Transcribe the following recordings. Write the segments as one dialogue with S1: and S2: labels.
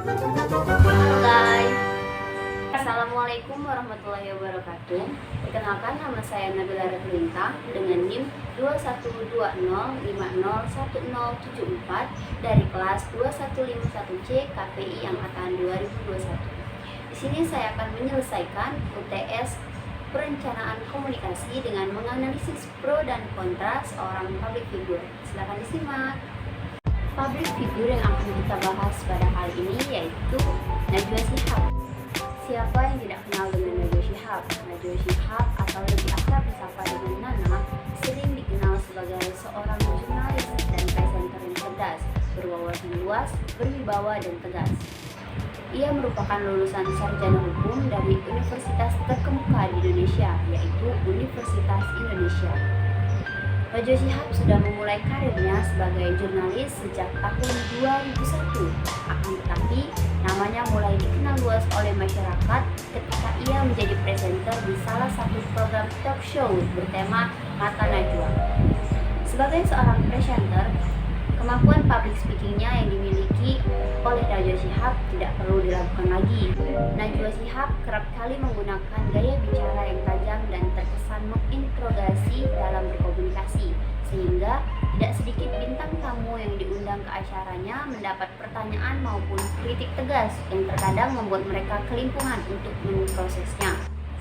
S1: Halo guys, Assalamualaikum warahmatullahi wabarakatuh. Perkenalkan, nama saya Nabila Reklintang dengan NIM 2120501074 dari kelas 2151C KPI Angkatan 2021. Di sini saya akan menyelesaikan UTS Perencanaan Komunikasi dengan menganalisis pro dan kontra seorang public figure. Silakan disimak. Public figure yang akan kita bahas pada kali ini yaitu Najwa Shihab. Siapa yang tidak kenal dengan Najwa Shihab? Najwa Shihab atau lebih akrab disapa dengan Nana sering dikenal sebagai seorang jurnalis dan presenter yang cerdas, berwawasan luas, berwibawa dan tegas. Ia merupakan lulusan sarjana hukum dari universitas terkemuka di Indonesia, yaitu Universitas Indonesia. Najwa Shihab sudah memulai karirnya sebagai jurnalis sejak tahun 2001. Akan tetapi, namanya mulai dikenal luas oleh masyarakat ketika ia menjadi presenter di salah satu program talk show bertema Mata Najwa. Sebagai seorang presenter, kemampuan public speakingnya yang dimiliki oleh Najwa Shihab tidak perlu diragukan lagi. Najwa Shihab kerap kali menggunakan gaya bicara yang tajam dan terkesan menginterogasi dalam berkomunikasi, sehingga tidak sedikit bintang tamu yang diundang ke acaranya mendapat pertanyaan maupun kritik tegas yang terkadang membuat mereka kelimpungan untuk memprosesnya.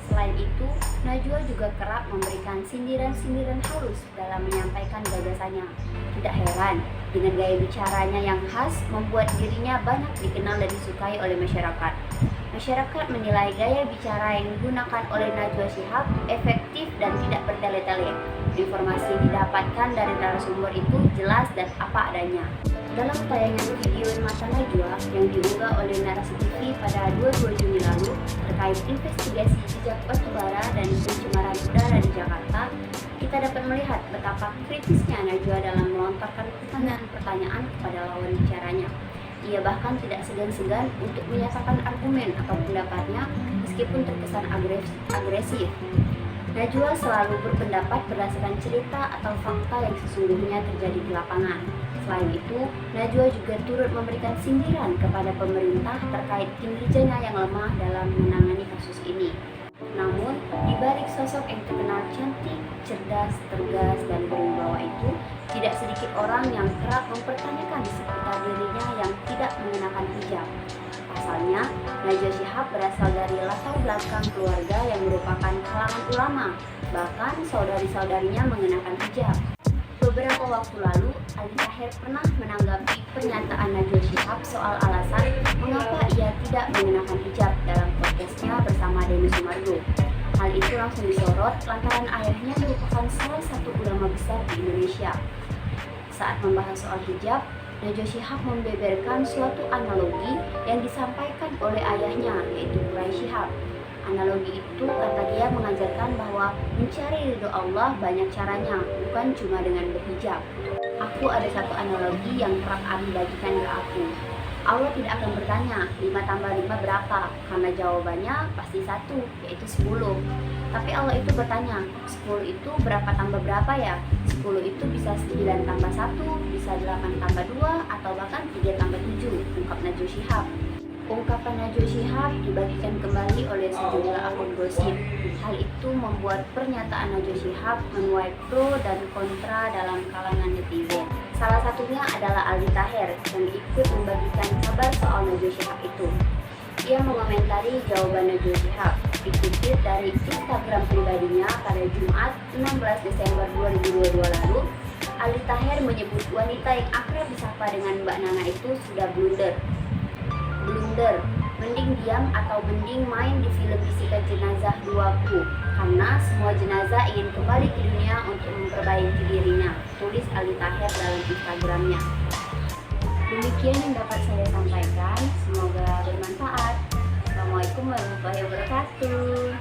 S1: Selain itu, Najwa juga kerap memberikan sindiran-sindiran halus dalam menyampaikan gagasannya. Tidak heran, dengan gaya bicaranya yang khas membuat dirinya banyak dikenal dan disukai oleh masyarakat. Masyarakat menilai gaya bicara yang digunakan oleh Najwa Shihab efektif dan tidak bertele-tele. Informasi yang didapatkan dari narasumber itu jelas dan apa adanya. Dalam tayangan video Mata Najwa yang diunggah oleh Narasi TV pada 22 Juni lalu terkait investigasi jejak batubara dan pencemaran udara di Jakarta, kita dapat melihat betapa kritisnya Najwa dalam melontarkan pertanyaan-pertanyaan kepada lawan bicaranya. Ia bahkan tidak segan-segan untuk menyatakan argumen atau pendapatnya meskipun terkesan agresif. Najwa selalu berpendapat berdasarkan cerita atau fakta yang sesungguhnya terjadi di lapangan. Selain itu, Najwa juga turut memberikan sindiran kepada pemerintah terkait kinerjanya yang lemah dalam menangani kasus ini. Namun, di balik sosok yang terkenal cantik, cerdas, tegas, dan berwibawa itu, tidak sedikit orang yang kerap mempertanyakan di sekitar dirinya yang tidak mengenakan hijab. Pasalnya, Najwa Shihab berasal dari latar belakang keluarga yang merupakan kalangan ulama, bahkan saudari-saudarinya mengenakan hijab. Beberapa waktu lalu, Aldi Taher pernah menanggapi pernyataan Najwa Shihab soal alasan mengapa ia tidak mengenakan hijab dalam podcastnya bersama Denny Sumargo. Hal itu langsung disorot lantaran ayahnya merupakan salah satu ulama besar di Indonesia. Saat membahas soal hijab, Najwa Shihab membeberkan suatu analogi yang disampaikan oleh ayahnya, yaitu Quraisy Shihab. Analogi itu, kata dia, mengajarkan bahwa mencari ridho Allah banyak caranya, bukan cuma dengan berhijab. Aku ada satu analogi yang kerap Abi bagikan ke aku. Allah tidak akan bertanya 5 tambah 5 berapa, karena jawabannya pasti 1, yaitu 10. Tapi Allah itu bertanya, 10 itu berapa tambah berapa ya? 10 itu bisa 9 tambah 1, bisa 8 tambah 2, atau bahkan 3 tambah 7, ungkap Najwa Shihab. Ungkapan Najwa Shihab dibagikan kembali oleh sejumlah akun gosip. Hal itu membuat pernyataan Najwa Shihab menuai pro dan kontra dalam kalangan netizen. Salah satunya adalah Aldi Taher yang ikut membagikan kabar soal Najwa Shihab itu. Ia mengomentari jawaban Najwa Shihab dikutip dari Instagram pribadinya pada Jumat 16 Desember 2022 lalu. Aldi Taher menyebut wanita yang akrab disapa dengan Mbak Nana itu sudah blunder, mending diam atau mending main di film Bisikan Jenazah 2ku, karena semua jenazah ingin kembali ke dunia untuk memperbaiki dirinya, tulis Aldi Taher dalam Instagramnya. Demikian yang dapat saya sampaikan, semoga bermanfaat. Assalamualaikum warahmatullahi wabarakatuh.